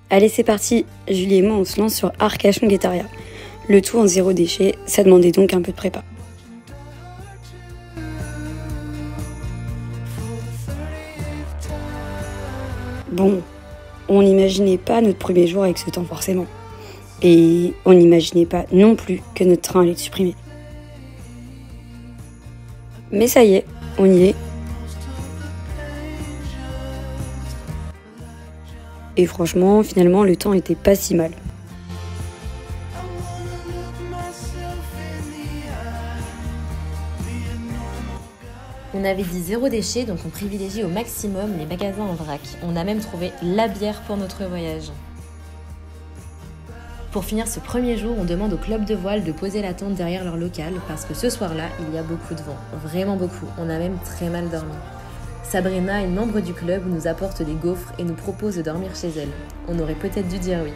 Allez, c'est parti. Julie et moi, on se lance sur Arcachon Guétaria. Le tout en 0 déchet, ça demandait donc un peu de prépa. Bon, on n'imaginait pas notre premier jour avec ce temps forcément. Et on n'imaginait pas non plus que notre train allait être supprimé. Mais ça y est, on y est. Et franchement, finalement, le temps était pas si mal. On avait dit 0 déchet, donc on privilégie au maximum les magasins en vrac. On a même trouvé la bière pour notre voyage. Pour finir ce premier jour, on demande au club de voile de poser la tente derrière leur local parce que ce soir-là, il y a beaucoup de vent. Vraiment beaucoup. On a même très mal dormi. Sabrina, une membre du club, nous apporte des gaufres et nous propose de dormir chez elle. On aurait peut-être dû dire oui.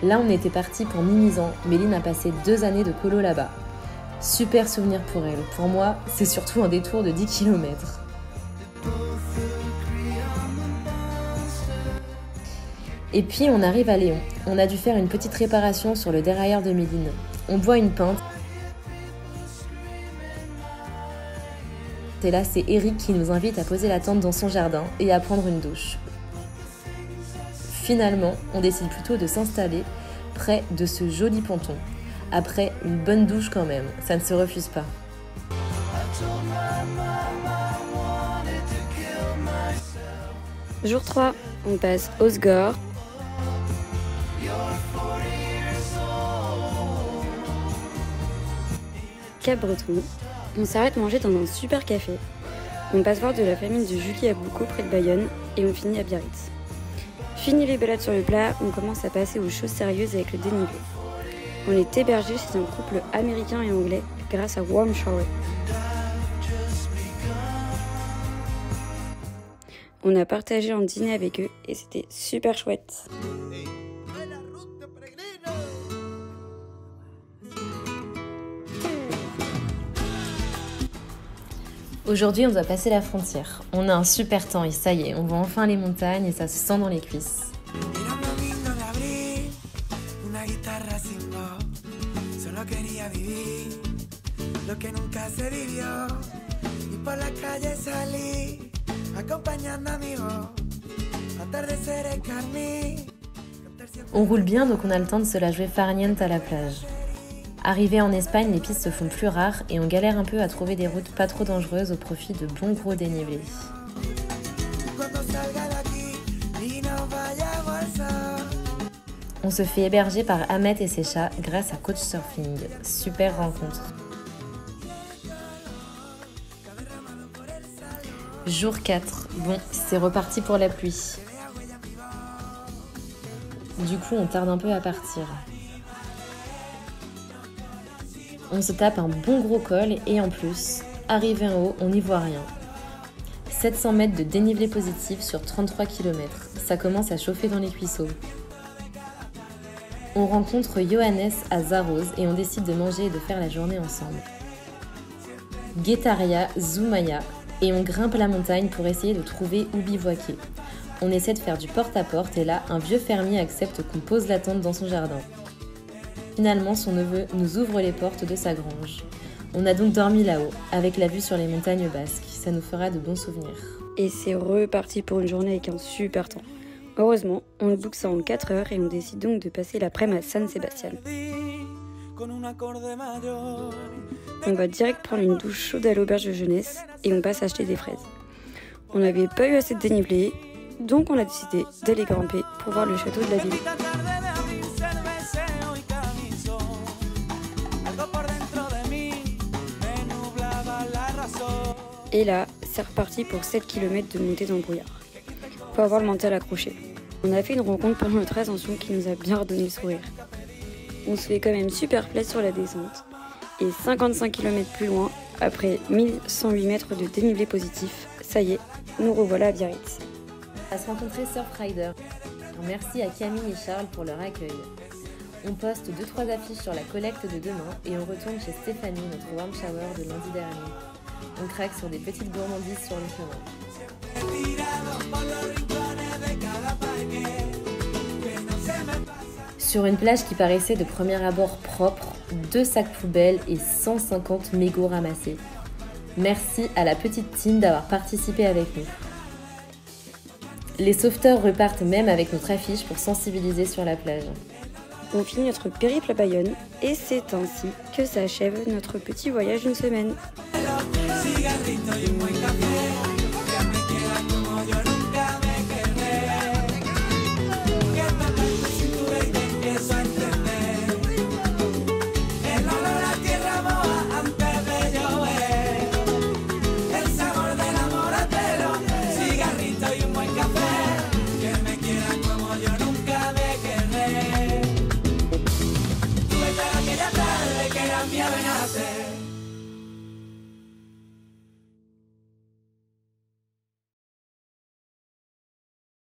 Là, on était parti pour Mimizan. Méline a passé 2 années de colo là-bas. Super souvenir pour elle. Pour moi, c'est surtout un détour de 10 km. Et puis on arrive à Léon. On a dû faire une petite réparation sur le dérailleur de Méline. On boit une pinte. Et là, c'est Eric qui nous invite à poser la tente dans son jardin et à prendre une douche. Finalement, on décide plutôt de s'installer près de ce joli ponton. Après, une bonne douche quand même, ça ne se refuse pas. Jour 3, on passe Osgore. Cap-Breton. On s'arrête manger dans un super café. On passe voir de la famille de Julie à Boucau près de Bayonne et on finit à Biarritz. Fini les balades sur le plat, on commence à passer aux choses sérieuses avec le dénivelé. On est hébergé chez un couple américain et anglais grâce à Warm Shower. On a partagé un dîner avec eux et c'était super chouette. Aujourd'hui, on doit passer la frontière. On a un super temps et ça y est, on voit enfin les montagnes et ça se sent dans les cuisses. On roule bien, donc on a le temps de se la jouer farniente à la plage. Arrivé en Espagne, les pistes se font plus rares et on galère un peu à trouver des routes pas trop dangereuses au profit de bons gros dénivelés. On se fait héberger par Ahmet et ses chats grâce à Couchsurfing. Super rencontre. Jour 4. Bon, c'est reparti pour la pluie. Du coup, on tarde un peu à partir. On se tape un bon gros col et en plus, arrivé en haut, on n'y voit rien. 700 mètres de dénivelé positif sur 33 km. Ça commence à chauffer dans les cuisseaux. On rencontre Johannes à Zaroz et on décide de manger et de faire la journée ensemble. Guétaria, Zoumaya, et on grimpe la montagne pour essayer de trouver où bivouaquer. On essaie de faire du porte-à-porte et là, un vieux fermier accepte qu'on pose la tente dans son jardin. Finalement, son neveu nous ouvre les portes de sa grange. On a donc dormi là-haut, avec la vue sur les montagnes basques. Ça nous fera de bons souvenirs. Et c'est reparti pour une journée avec un super temps. Heureusement, on book ça en 4 heures et on décide donc de passer l'après-midi à San Sebastián. On va direct prendre une douche chaude à l'auberge de jeunesse et on passe acheter des fraises. On n'avait pas eu assez de dénivelé, donc on a décidé d'aller grimper pour voir le château de la ville. Et là, c'est reparti pour 7 km de montée dans le brouillard. Faut avoir le mental accroché. On a fait une rencontre pendant notre ascension qui nous a bien redonné le sourire. On se fait quand même super plaisir sur la descente. Et 55 km plus loin, après 1108 mètres de dénivelé positif, ça y est, nous revoilà à Biarritz. À se rencontrer Surfrider. Merci à Camille et Charles pour leur accueil. On poste 2-3 affiches sur la collecte de demain et on retourne chez Stéphanie, notre warm shower de lundi dernier. On craque sur des petites gourmandises sur le chemin. Sur une plage qui paraissait de premier abord propre, 2 sacs poubelles et 150 mégots ramassés. Merci à la petite team d'avoir participé avec nous. Les sauveteurs repartent même avec notre affiche pour sensibiliser sur la plage. On finit notre périple à Bayonne et c'est ainsi que s'achève notre petit voyage d'une semaine.